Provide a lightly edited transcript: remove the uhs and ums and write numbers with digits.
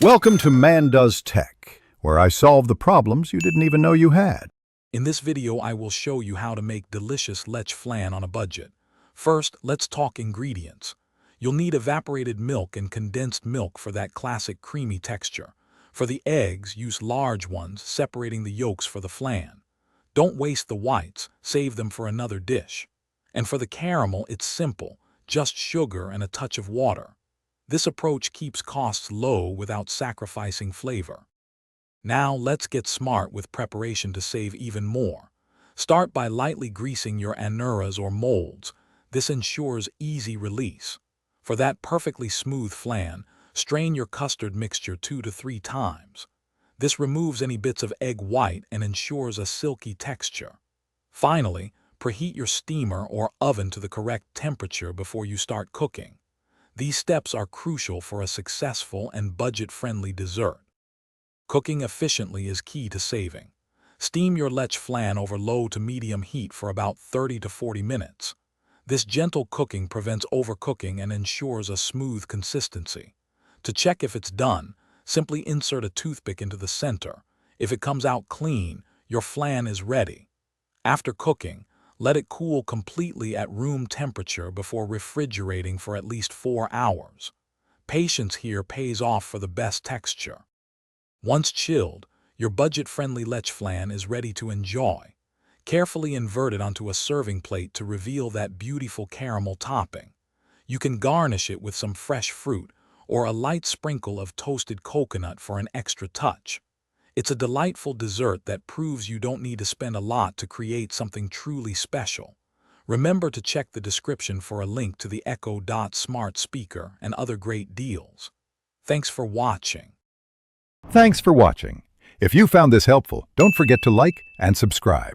Welcome to Man Does Tech, where I solve the problems you didn't even know you had. In this video, I will show you how to make delicious Leche Flan on a budget. First, let's talk ingredients. You'll need evaporated milk and condensed milk for that classic creamy texture. For the eggs, use large ones, separating the yolks for the flan. Don't waste the whites, save them for another dish. And for the caramel, it's simple, just sugar and a touch of water. This approach keeps costs low without sacrificing flavor. Now let's get smart with preparation to save even more. Start by lightly greasing your anuras or molds. This ensures easy release. For that perfectly smooth flan, strain your custard mixture 2 to 3 times. This removes any bits of egg white and ensures a silky texture. Finally, preheat your steamer or oven to the correct temperature before you start cooking. These steps are crucial for a successful and budget-friendly dessert. Cooking efficiently is key to saving. Steam your Leche Flan over low to medium heat for about 30 to 40 minutes. This gentle cooking prevents overcooking and ensures a smooth consistency. To check if it's done, simply insert a toothpick into the center. If it comes out clean, your flan is ready. After cooking, let it cool completely at room temperature before refrigerating for at least 4 hours. Patience here pays off for the best texture. Once chilled, your budget-friendly Leche Flan is ready to enjoy. Carefully invert it onto a serving plate to reveal that beautiful caramel topping. You can garnish it with some fresh fruit or a light sprinkle of toasted coconut for an extra touch. It's a delightful dessert that proves you don't need to spend a lot to create something truly special. Remember to check the description for a link to the Echo Dot smart speaker and other great deals. Thanks for watching. Thanks for watching. If you found this helpful, don't forget to like and subscribe.